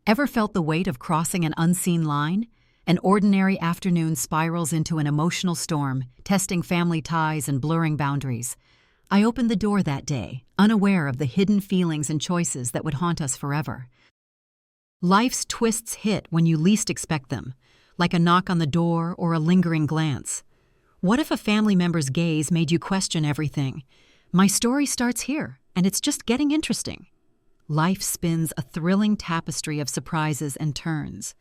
Ever felt the weight of crossing an unseen line? An ordinary afternoon spirals into an emotional storm, testing family ties and blurring boundaries. I opened the door that day, unaware of the hidden feelings and choices that would haunt us forever. Life's twists hit when you least expect them, like a knock on the door or a lingering glance. What if a family member's gaze made you question everything? My story starts here, and it's just getting interesting. Life spins a thrilling tapestry of surprises and turns.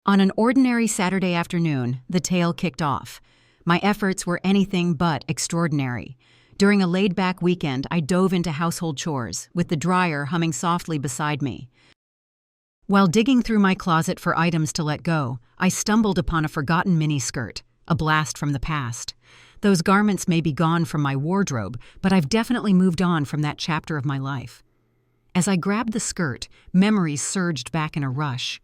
On an ordinary Saturday afternoon, the tale kicked off. My efforts were anything but extraordinary. During a laid-back weekend, I dove into household chores, with the dryer humming softly beside me. While digging through my closet for items to let go, I stumbled upon a forgotten miniskirt, a blast from the past. Those garments may be gone from my wardrobe, but I've definitely moved on from that chapter of my life. As I grabbed the skirt, memories surged back in a rush.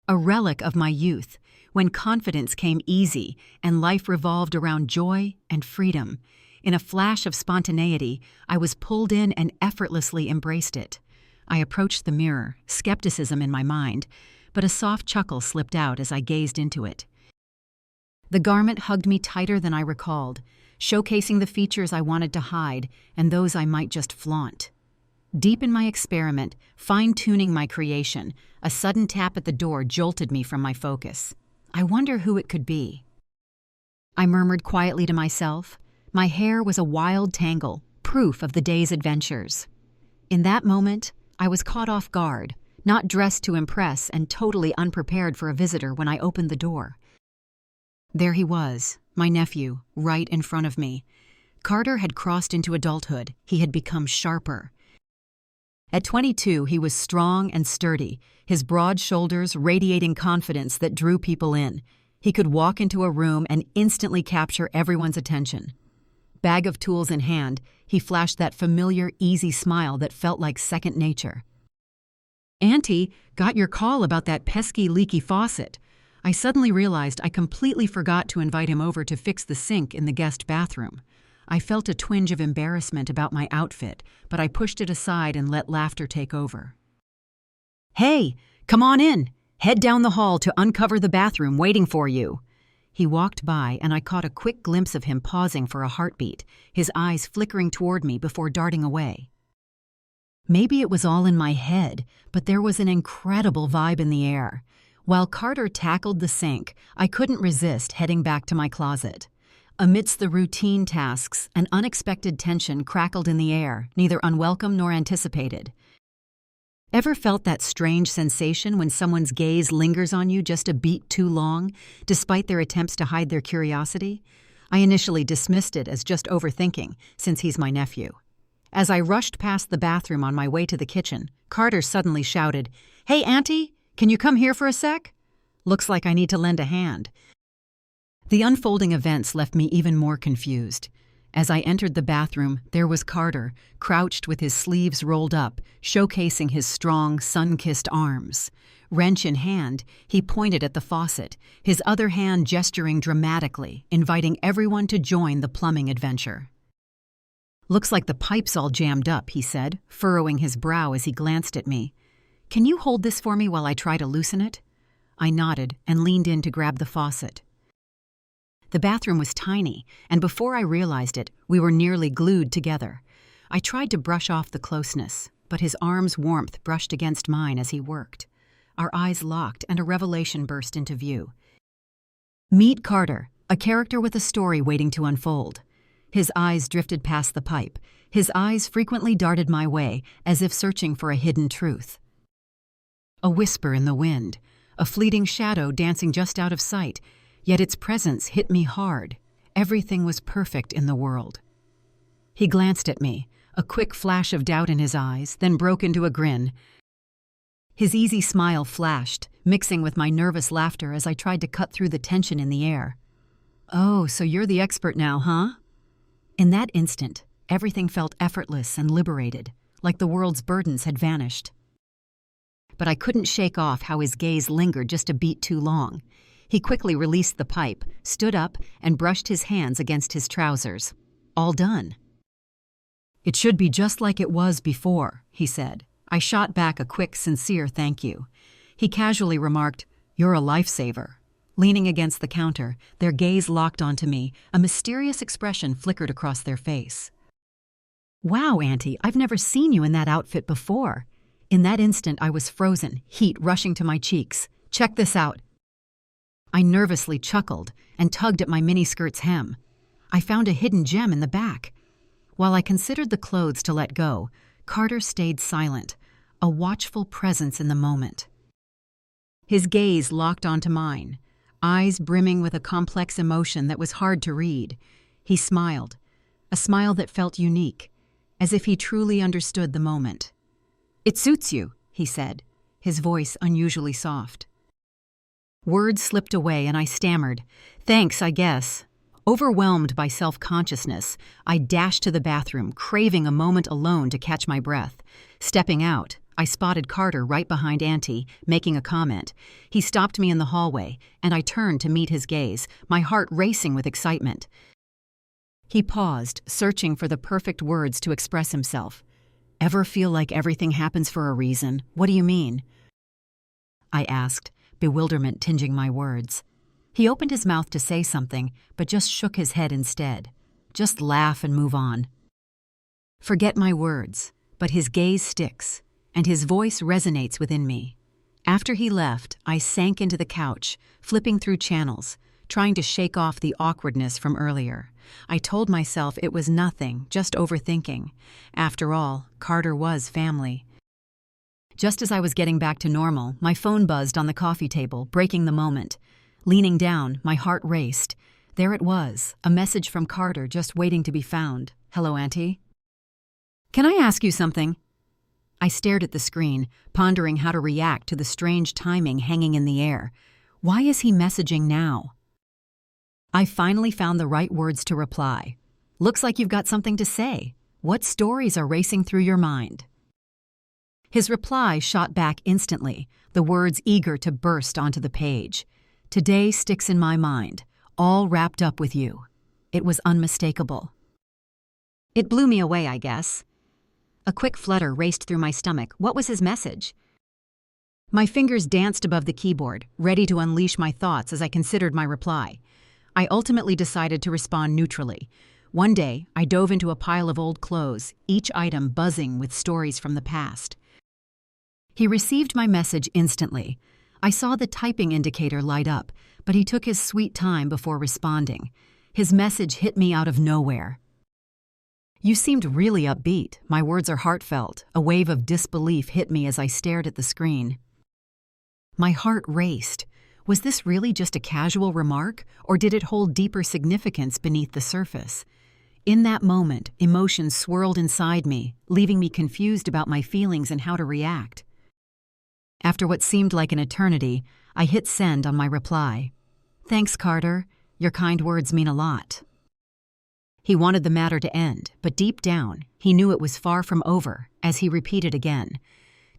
A relic of my youth, when confidence came easy and life revolved around joy and freedom. In a flash of spontaneity, I was pulled in and effortlessly embraced it. I approached the mirror, skepticism in my mind, but a soft chuckle slipped out as I gazed into it. The garment hugged me tighter than I recalled, showcasing the features I wanted to hide and those I might just flaunt. Deep in my experiment, fine-tuning my creation, a sudden tap at the door jolted me from my focus. I wonder who it could be. I murmured quietly to myself. My hair was a wild tangle, proof of the day's adventures. In that moment, I was caught off guard, not dressed to impress and totally unprepared for a visitor when I opened the door. There he was, my nephew, right in front of me. Carter had crossed into adulthood. He had become sharper. At 22, he was strong and sturdy, his broad shoulders radiating confidence that drew people in. He could walk into a room and instantly capture everyone's attention. Bag of tools in hand, he flashed that familiar, easy smile that felt like second nature. "Auntie, got your call about that pesky, leaky faucet." I suddenly realized I completely forgot to invite him over to fix the sink in the guest bathroom. I felt a twinge of embarrassment about my outfit, but I pushed it aside and let laughter take over. "Hey, come on in. Head down the hall to uncover the bathroom waiting for you." He walked by, and I caught a quick glimpse of him pausing for a heartbeat, his eyes flickering toward me before darting away. Maybe it was all in my head, but there was an incredible vibe in the air. While Carter tackled the sink, I couldn't resist heading back to my closet. Amidst the routine tasks, an unexpected tension crackled in the air, neither unwelcome nor anticipated. Ever felt that strange sensation when someone's gaze lingers on you just a beat too long, despite their attempts to hide their curiosity? I initially dismissed it as just overthinking, since he's my nephew. As I rushed past the bathroom on my way to the kitchen, Carter suddenly shouted, "Hey, Auntie, can you come here for a sec? Looks like I need to lend a hand." The unfolding events left me even more confused. As I entered the bathroom, there was Carter, crouched with his sleeves rolled up, showcasing his strong, sun-kissed arms. Wrench in hand, he pointed at the faucet, his other hand gesturing dramatically, inviting everyone to join the plumbing adventure. "Looks like the pipe's all jammed up," he said, furrowing his brow as he glanced at me. "Can you hold this for me while I try to loosen it?" I nodded and leaned in to grab the faucet. The bathroom was tiny, and before I realized it, we were nearly glued together. I tried to brush off the closeness, but his arm's warmth brushed against mine as he worked. Our eyes locked, and a revelation burst into view. Meet Carter, a character with a story waiting to unfold. His eyes drifted past the pipe. His eyes frequently darted my way, as if searching for a hidden truth. A whisper in the wind, a fleeting shadow dancing just out of sight, yet its presence hit me hard. Everything was perfect in the world. He glanced at me, a quick flash of doubt in his eyes, then broke into a grin. His easy smile flashed, mixing with my nervous laughter as I tried to cut through the tension in the air. "Oh, so you're the expert now, huh?" In that instant, everything felt effortless and liberated, like the world's burdens had vanished. But I couldn't shake off how his gaze lingered just a beat too long. He quickly released the pipe, stood up, and brushed his hands against his trousers. "All done." "It should be just like it was before," he said, I shot back a quick, sincere thank you. He casually remarked, "You're a lifesaver." Leaning against the counter, their gaze locked onto me, a mysterious expression flickered across their face. "Wow, Auntie, I've never seen you in that outfit before." In that instant, I was frozen, heat rushing to my cheeks. "Check this out." I nervously chuckled and tugged at my miniskirt's hem. I found a hidden gem in the back. While I considered the clothes to let go, Carter stayed silent, a watchful presence in the moment. His gaze locked onto mine, eyes brimming with a complex emotion that was hard to read. He smiled, a smile that felt unique, as if he truly understood the moment. "It suits you," he said, his voice unusually soft. Words slipped away and I stammered, "Thanks, I guess." Overwhelmed by self-consciousness, I dashed to the bathroom, craving a moment alone to catch my breath. Stepping out, I spotted Carter right behind Auntie, making a comment. He stopped me in the hallway, and I turned to meet his gaze, my heart racing with excitement. He paused, searching for the perfect words to express himself. "Ever feel like everything happens for a reason? What do you mean?" I asked, bewilderment tinging my words. He opened his mouth to say something, but just shook his head instead. "Just laugh and move on." Forget my words, but his gaze sticks, and his voice resonates within me. After he left, I sank into the couch, flipping through channels, trying to shake off the awkwardness from earlier. I told myself it was nothing, just overthinking. After all, Carter was family. Just as I was getting back to normal, my phone buzzed on the coffee table, breaking the moment. Leaning down, my heart raced. There it was, a message from Carter just waiting to be found. "Hello, Auntie. Can I ask you something?" I stared at the screen, pondering how to react to the strange timing hanging in the air. Why is he messaging now? I finally found the right words to reply. "Looks like you've got something to say. What stories are racing through your mind?" His reply shot back instantly, the words eager to burst onto the page. "Today sticks in my mind, all wrapped up with you." It was unmistakable. It blew me away, I guess. A quick flutter raced through my stomach. What was his message? My fingers danced above the keyboard, ready to unleash my thoughts as I considered my reply. I ultimately decided to respond neutrally. One day, I dove into a pile of old clothes, each item buzzing with stories from the past. He received my message instantly. I saw the typing indicator light up, but he took his sweet time before responding. His message hit me out of nowhere. "You seemed really upbeat." My words are heartfelt. A wave of disbelief hit me as I stared at the screen. My heart raced. Was this really just a casual remark, or did it hold deeper significance beneath the surface? In that moment, emotions swirled inside me, leaving me confused about my feelings and how to react. After what seemed like an eternity, I hit send on my reply. "Thanks, Carter. Your kind words mean a lot." He wanted the matter to end, but deep down, he knew it was far from over, as he repeated again.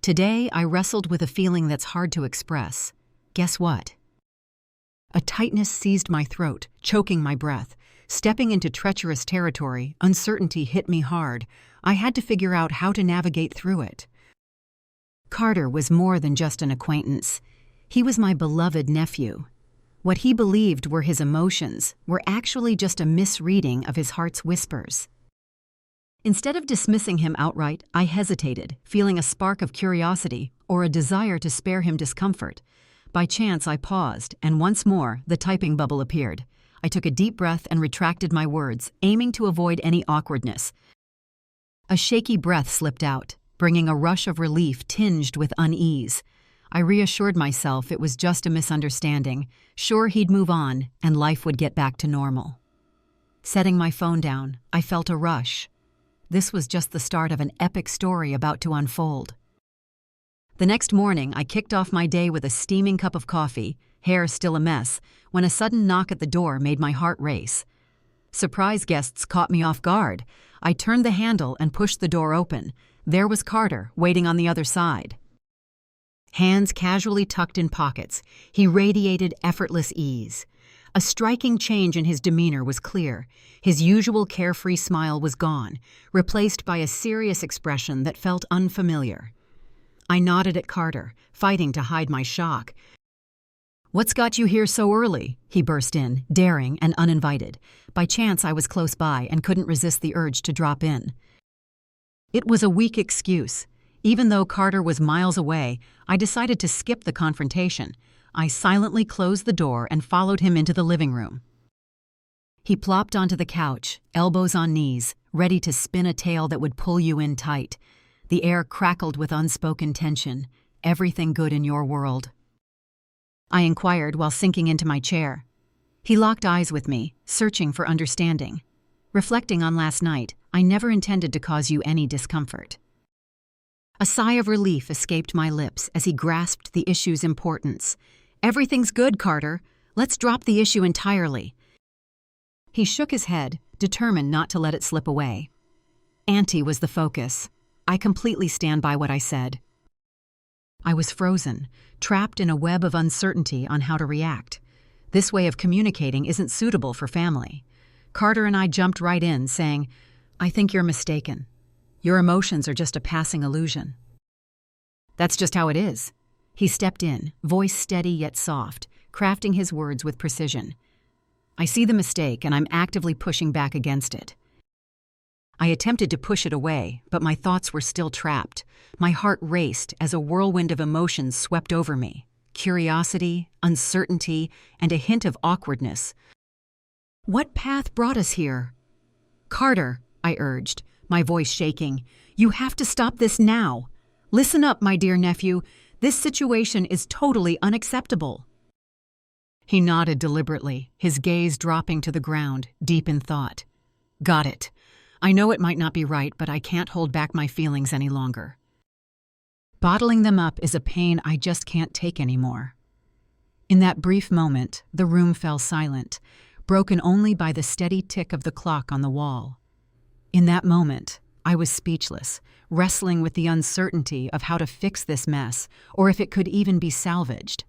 Today, I wrestled with a feeling that's hard to express. Guess what? A tightness seized my throat, choking my breath. Stepping into treacherous territory, uncertainty hit me hard. I had to figure out how to navigate through it. Carter was more than just an acquaintance. He was my beloved nephew. What he believed were his emotions were actually just a misreading of his heart's whispers. Instead of dismissing him outright, I hesitated, feeling a spark of curiosity or a desire to spare him discomfort. By chance, I paused, and once more, the typing bubble appeared. I took a deep breath and retracted my words, aiming to avoid any awkwardness. A shaky breath slipped out, bringing a rush of relief tinged with unease. I reassured myself it was just a misunderstanding, sure he'd move on and life would get back to normal. Setting my phone down, I felt a rush. This was just the start of an epic story about to unfold. The next morning, I kicked off my day with a steaming cup of coffee, hair still a mess, when a sudden knock at the door made my heart race. Surprise guests caught me off guard. I turned the handle and pushed the door open. There was Carter, waiting on the other side. Hands casually tucked in pockets, he radiated effortless ease. A striking change in his demeanor was clear. His usual carefree smile was gone, replaced by a serious expression that felt unfamiliar. I nodded at Carter, fighting to hide my shock. "What's got you here so early?" he burst in, daring and uninvited. By chance, I was close by and couldn't resist the urge to drop in. It was a weak excuse. Even though Carter was miles away, I decided to skip the confrontation. I silently closed the door and followed him into the living room. He plopped onto the couch, elbows on knees, ready to spin a tale that would pull you in tight. The air crackled with unspoken tension. "Everything good in your world?" I inquired while sinking into my chair. He locked eyes with me, searching for understanding. Reflecting on last night, I never intended to cause you any discomfort. A sigh of relief escaped my lips as he grasped the issue's importance. "Everything's good, Carter. Let's drop the issue entirely." He shook his head, determined not to let it slip away. Auntie was the focus. I completely stand by what I said. I was frozen, trapped in a web of uncertainty on how to react. This way of communicating isn't suitable for family. Carter and I jumped right in, saying, "I think you're mistaken. Your emotions are just a passing illusion." "That's just how it is." He stepped in, voice steady yet soft, crafting his words with precision. "I see the mistake, and I'm actively pushing back against it." I attempted to push it away, but my thoughts were still trapped. My heart raced as a whirlwind of emotions swept over me. Curiosity, uncertainty, and a hint of awkwardness. What path brought us here? "Carter," I urged, my voice shaking, "you have to stop this now. Listen up, my dear nephew. This situation is totally unacceptable." He nodded deliberately, his gaze dropping to the ground, deep in thought. "Got it. I know it might not be right, but I can't hold back my feelings any longer. Bottling them up is a pain I just can't take anymore." In that brief moment, the room fell silent, broken only by the steady tick of the clock on the wall. In that moment, I was speechless, wrestling with the uncertainty of how to fix this mess, or if it could even be salvaged.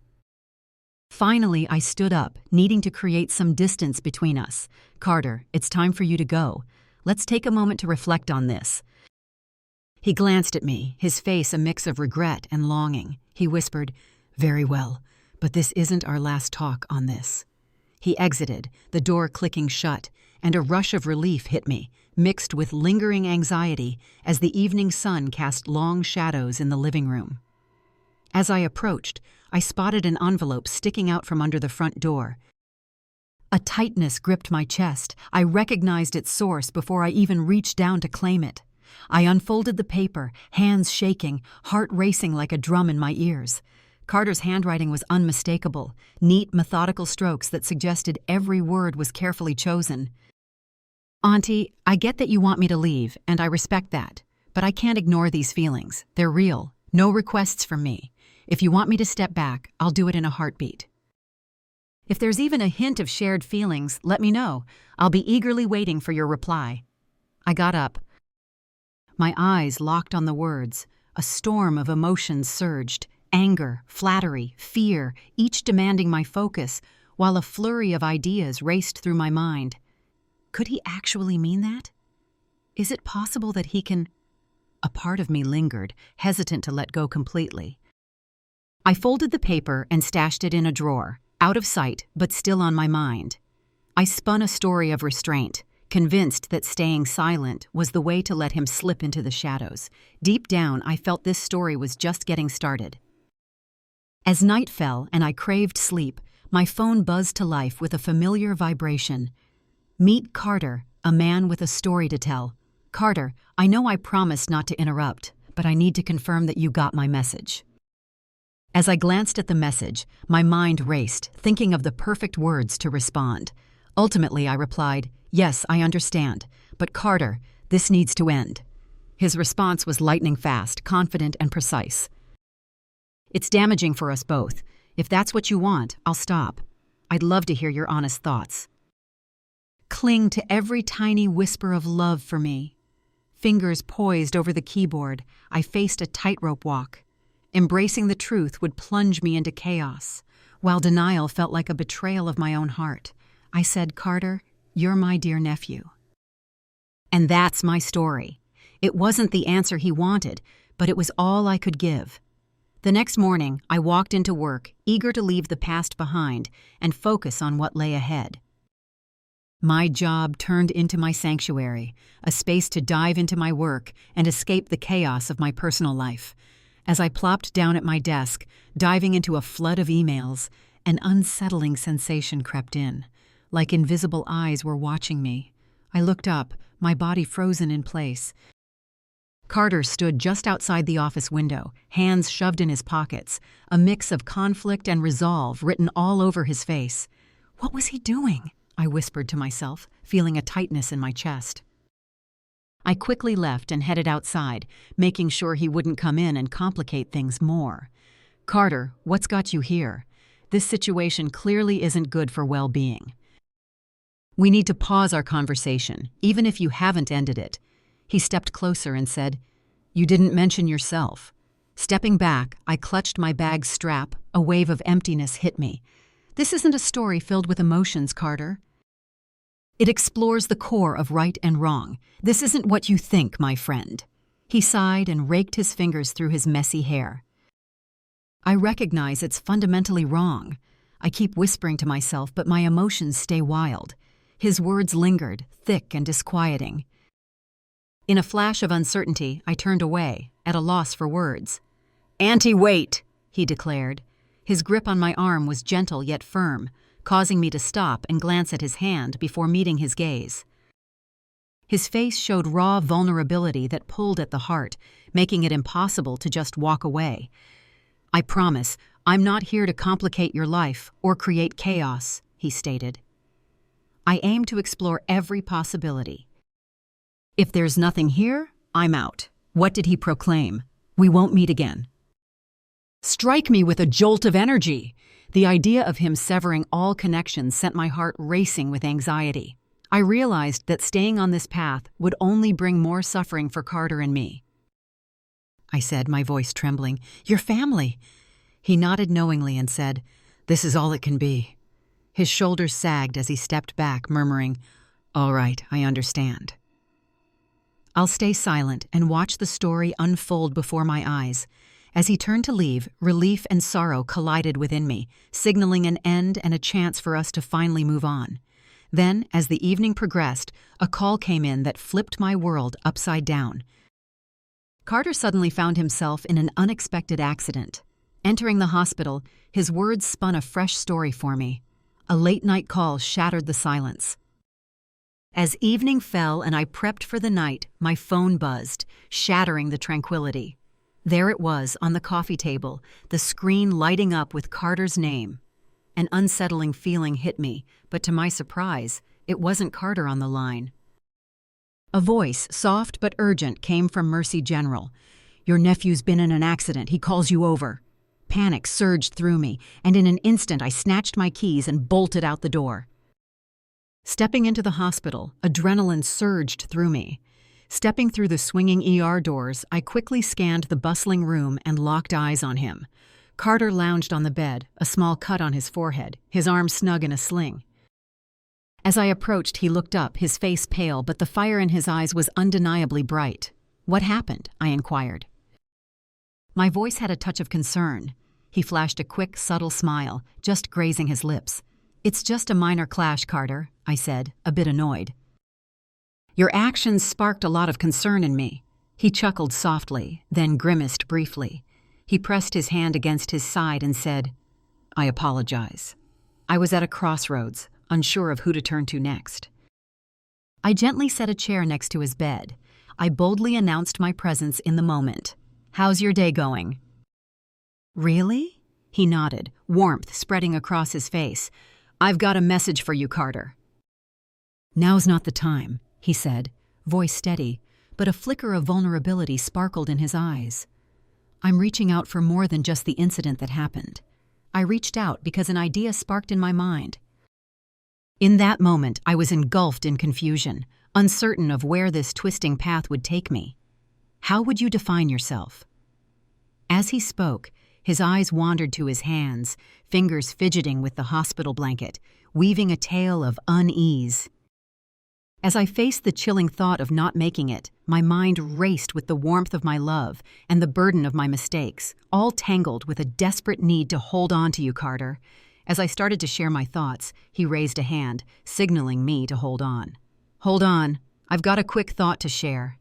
Finally, I stood up, needing to create some distance between us. "Carter, it's time for you to go. Let's take a moment to reflect on this." He glanced at me, his face a mix of regret and longing. He whispered, "Very well, but this isn't our last talk on this." He exited, the door clicking shut, and a rush of relief hit me, mixed with lingering anxiety as the evening sun cast long shadows in the living room. As I approached, I spotted an envelope sticking out from under the front door. A tightness gripped my chest. I recognized its source before I even reached down to claim it. I unfolded the paper, hands shaking, heart racing like a drum in my ears. Carter's handwriting was unmistakable, neat, methodical strokes that suggested every word was carefully chosen. "Auntie, I get that you want me to leave, and I respect that, but I can't ignore these feelings. They're real. No requests from me. If you want me to step back, I'll do it in a heartbeat. If there's even a hint of shared feelings, let me know. I'll be eagerly waiting for your reply." I got up. My eyes locked on the words. A storm of emotions surged. Anger, flattery, fear, each demanding my focus, while a flurry of ideas raced through my mind. Could he actually mean that? Is it possible that he can... A part of me lingered, hesitant to let go completely. I folded the paper and stashed it in a drawer, out of sight but still on my mind. I spun a story of restraint, convinced that staying silent was the way to let him slip into the shadows. Deep down, I felt this story was just getting started. As night fell and I craved sleep, my phone buzzed to life with a familiar vibration. "Meet Carter, a man with a story to tell. Carter, I know I promised not to interrupt, but I need to confirm that you got my message." As I glanced at the message, my mind raced, thinking of the perfect words to respond. Ultimately, I replied, "Yes, I understand, but Carter, this needs to end." His response was lightning fast, confident, and precise. "It's damaging for us both. If that's what you want, I'll stop. I'd love to hear your honest thoughts. Cling to every tiny whisper of love for me." Fingers poised over the keyboard, I faced a tightrope walk. Embracing the truth would plunge me into chaos, while denial felt like a betrayal of my own heart. I said, "Carter, you're my dear nephew." And that's my story. It wasn't the answer he wanted, but it was all I could give. The next morning, I walked into work, eager to leave the past behind and focus on what lay ahead. My job turned into my sanctuary, a space to dive into my work and escape the chaos of my personal life. As I plopped down at my desk, diving into a flood of emails, an unsettling sensation crept in. Like invisible eyes were watching me. I looked up, my body frozen in place. Carter stood just outside the office window, hands shoved in his pockets, a mix of conflict and resolve written all over his face. What was he doing? I whispered to myself, feeling a tightness in my chest. I quickly left and headed outside, making sure he wouldn't come in and complicate things more. Carter, what's got you here? This situation clearly isn't good for well-being. We need to pause our conversation, even if you haven't ended it. He stepped closer and said, "You didn't mention yourself." Stepping back, I clutched my bag's strap. A wave of emptiness hit me. This isn't a story filled with emotions, Carter. It explores the core of right and wrong. This isn't what you think, my friend. He sighed and raked his fingers through his messy hair. I recognize it's fundamentally wrong. I keep whispering to myself, but my emotions stay wild. His words lingered, thick and disquieting. In a flash of uncertainty, I turned away, at a loss for words. "Auntie, wait," he declared. His grip on my arm was gentle yet firm, causing me to stop and glance at his hand before meeting his gaze. His face showed raw vulnerability that pulled at the heart, making it impossible to just walk away. "I promise, I'm not here to complicate your life or create chaos," he stated. I aim to explore every possibility. "If there's nothing here, I'm out." What did he proclaim? "We won't meet again." Strike me with a jolt of energy. The idea of him severing all connections sent my heart racing with anxiety. I realized that staying on this path would only bring more suffering for Carter and me. I said, my voice trembling, "Your family." He nodded knowingly and said, "This is all it can be." His shoulders sagged as he stepped back, murmuring, "All right, I understand." I'll stay silent and watch the story unfold before my eyes. As he turned to leave, relief and sorrow collided within me, signaling an end and a chance for us to finally move on. Then, as the evening progressed, a call came in that flipped my world upside down. Carter suddenly found himself in an unexpected accident. Entering the hospital, his words spun a fresh story for me. A late-night call shattered the silence. As evening fell and I prepped for the night, my phone buzzed, shattering the tranquility. There it was on the coffee table, the screen lighting up with Carter's name. An unsettling feeling hit me, but to my surprise, it wasn't Carter on the line. A voice, soft but urgent, came from Mercy General. "Your nephew's been in an accident. He calls you over." Panic surged through me, and in an instant I snatched my keys and bolted out the door. Stepping into the hospital, adrenaline surged through me. Stepping through the swinging ER doors, I quickly scanned the bustling room and locked eyes on him. Carter lounged on the bed, a small cut on his forehead, his arm snug in a sling. As I approached, he looked up, his face pale, but the fire in his eyes was undeniably bright. "What happened?" I inquired. My voice had a touch of concern. He flashed a quick, subtle smile, just grazing his lips. "It's just a minor clash, Carter," I said, a bit annoyed. "Your actions sparked a lot of concern in me." He chuckled softly, then grimaced briefly. He pressed his hand against his side and said, "I apologize." I was at a crossroads, unsure of who to turn to next. I gently set a chair next to his bed. I boldly announced my presence in the moment. "How's your day going?" "Really?" He nodded, warmth spreading across his face. "I've got a message for you, Carter." "Now's not the time," he said, voice steady, but a flicker of vulnerability sparkled in his eyes. "I'm reaching out for more than just the incident that happened. I reached out because an idea sparked in my mind." In that moment, I was engulfed in confusion, uncertain of where this twisting path would take me. "How would you define yourself?" As he spoke, his eyes wandered to his hands, fingers fidgeting with the hospital blanket, weaving a tale of unease. As I faced the chilling thought of not making it, my mind raced with the warmth of my love and the burden of my mistakes, all tangled with a desperate need to hold on to you, Carter. As I started to share my thoughts, he raised a hand, signaling me to hold on. Hold on, I've got a quick thought to share.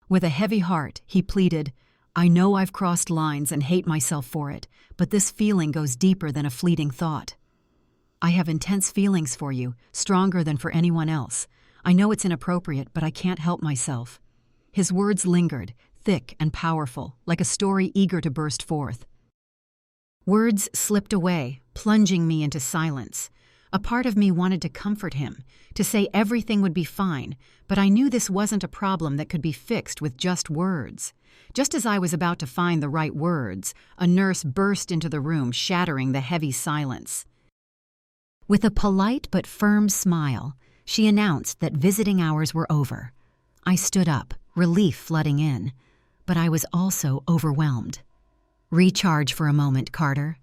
With a heavy heart, he pleaded, I know I've crossed lines and hate myself for it, but this feeling goes deeper than a fleeting thought. I have intense feelings for you, stronger than for anyone else. I know it's inappropriate, but I can't help myself. His words lingered, thick and powerful, like a story eager to burst forth. Words slipped away, plunging me into silence. A part of me wanted to comfort him, to say everything would be fine, but I knew this wasn't a problem that could be fixed with just words. Just as I was about to find the right words, a nurse burst into the room, shattering the heavy silence. With a polite but firm smile, she announced that visiting hours were over. I stood up, relief flooding in, but I was also overwhelmed. Recharge for a moment, Carter.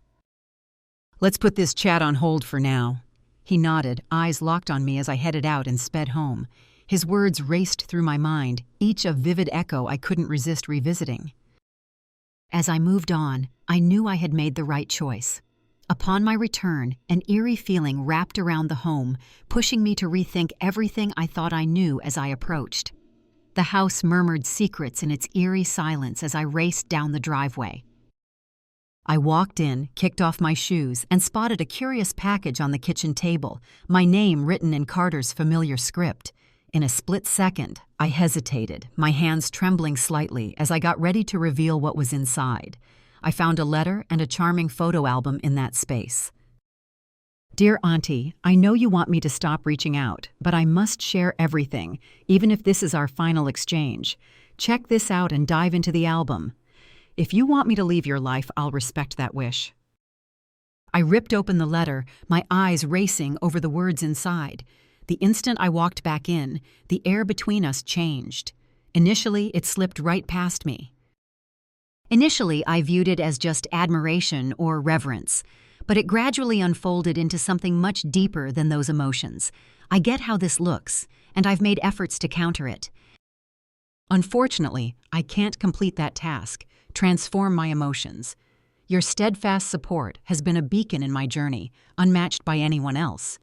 Let's put this chat on hold for now. He nodded, eyes locked on me as I headed out and sped home. His words raced through my mind, each a vivid echo I couldn't resist revisiting. As I moved on, I knew I had made the right choice. Upon my return, an eerie feeling wrapped around the home, pushing me to rethink everything I thought I knew as I approached. The house murmured secrets in its eerie silence as I raced down the driveway. I walked in, kicked off my shoes, and spotted a curious package on the kitchen table, my name written in Carter's familiar script. In a split second, I hesitated, my hands trembling slightly as I got ready to reveal what was inside. I found a letter and a charming photo album in that space. Dear Auntie, I know you want me to stop reaching out, but I must share everything, even if this is our final exchange. Check this out and dive into the album. If you want me to leave your life, I'll respect that wish. I ripped open the letter, my eyes racing over the words inside. The instant I walked back in, the air between us changed. Initially, it slipped right past me. Initially, I viewed it as just admiration or reverence, but it gradually unfolded into something much deeper than those emotions. I get how this looks, and I've made efforts to counter it. Unfortunately, I can't complete that task, transform my emotions. Your steadfast support has been a beacon in my journey, unmatched by anyone else.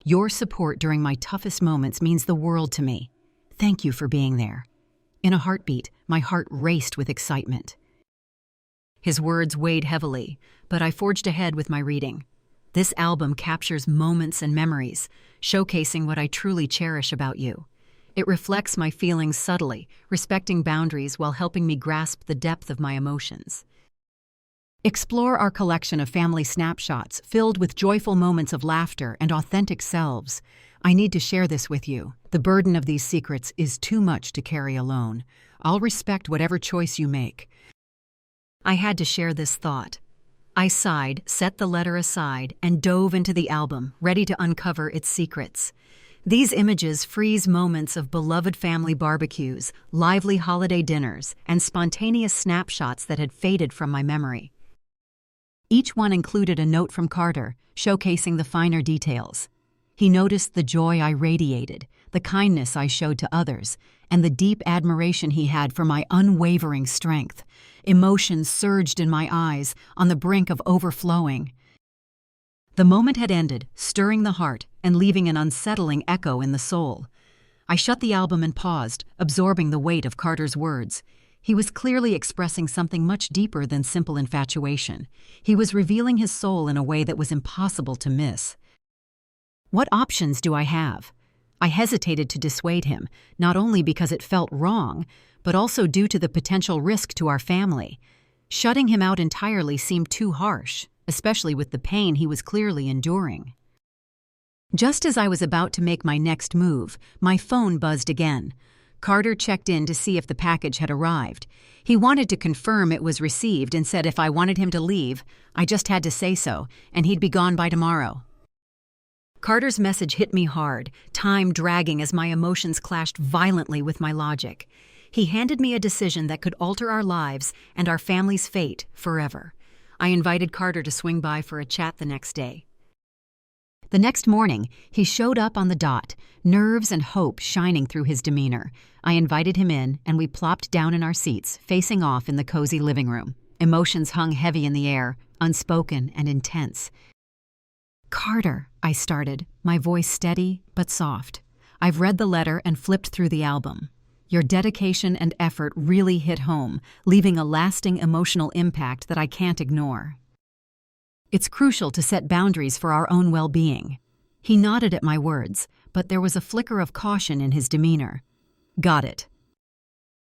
Your support during my toughest moments means the world to me. Thank you for being there. In a heartbeat, my heart raced with excitement. His words weighed heavily, but I forged ahead with my reading. This album captures moments and memories, showcasing what I truly cherish about you. It reflects my feelings subtly, respecting boundaries while helping me grasp the depth of my emotions. Explore our collection of family snapshots filled with joyful moments of laughter and authentic selves. I need to share this with you. The burden of these secrets is too much to carry alone. I'll respect whatever choice you make. I had to share this thought. I sighed, set the letter aside, and dove into the album, ready to uncover its secrets. These images freeze moments of beloved family barbecues, lively holiday dinners, and spontaneous snapshots that had faded from my memory. Each one included a note from Carter, showcasing the finer details. He noticed the joy I radiated, the kindness I showed to others, and the deep admiration he had for my unwavering strength. Emotions surged in my eyes, on the brink of overflowing. The moment had ended, stirring the heart and leaving an unsettling echo in the soul. I shut the album and paused, absorbing the weight of Carter's words. He was clearly expressing something much deeper than simple infatuation. He was revealing his soul in a way that was impossible to miss. What options do I have? I hesitated to dissuade him, not only because it felt wrong, but also due to the potential risk to our family. Shutting him out entirely seemed too harsh, especially with the pain he was clearly enduring. Just as I was about to make my next move, my phone buzzed again. Carter checked in to see if the package had arrived. He wanted to confirm it was received and said if I wanted him to leave, I just had to say so, and he'd be gone by tomorrow. Carter's message hit me hard, time dragging as my emotions clashed violently with my logic. He handed me a decision that could alter our lives and our family's fate forever. I invited Carter to swing by for a chat the next day. The next morning, he showed up on the dot, nerves and hope shining through his demeanor. I invited him in, and we plopped down in our seats, facing off in the cozy living room. Emotions hung heavy in the air, unspoken and intense. "Carter," I started, my voice steady but soft. "I've read the letter and flipped through the album. Your dedication and effort really hit home, leaving a lasting emotional impact that I can't ignore. It's crucial to set boundaries for our own well-being." He nodded at my words, but there was a flicker of caution in his demeanor. "Got it.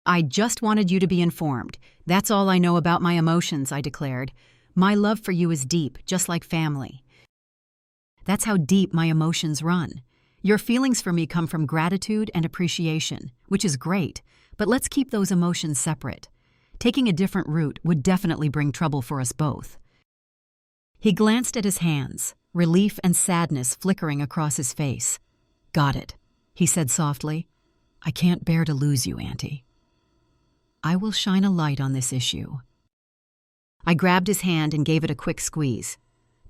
I just wanted you to be informed. That's all I know about my emotions," I declared. "My love for you is deep, just like family. That's how deep my emotions run. Your feelings for me come from gratitude and appreciation, which is great, but let's keep those emotions separate. Taking a different route would definitely bring trouble for us both." He glanced at his hands, relief and sadness flickering across his face. "Got it," he said softly. "I can't bear to lose you, Auntie. I will shine a light on this issue." I grabbed his hand and gave it a quick squeeze.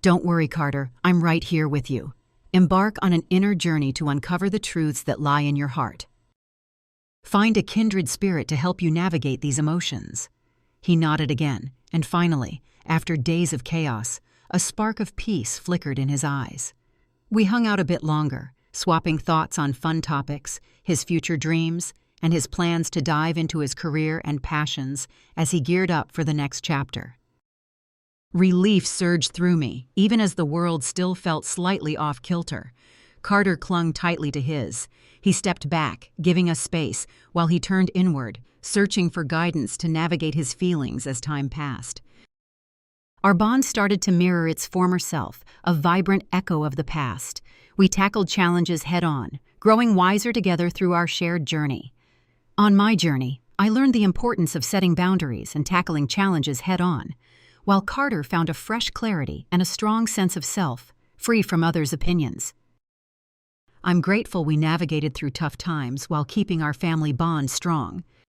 "Don't worry, Carter, I'm right here with you. Embark on an inner journey to uncover the truths that lie in your heart. Find a kindred spirit to help you navigate these emotions." He nodded again, and finally, after days of chaos, a spark of peace flickered in his eyes. We hung out a bit longer, swapping thoughts on fun topics, his future dreams, and his plans to dive into his career and passions as he geared up for the next chapter. Relief surged through me, even as the world still felt slightly off-kilter. Carter clung tightly to his. He stepped back, giving us space, while he turned inward, searching for guidance to navigate his feelings as time passed. Our bond started to mirror its former self, a vibrant echo of the past. We tackled challenges head-on, growing wiser together through our shared journey. On my journey, I learned the importance of setting boundaries and tackling challenges head-on, while Carter found a fresh clarity and a strong sense of self, free from others' opinions. I'm grateful we navigated through tough times while keeping our family bond strong.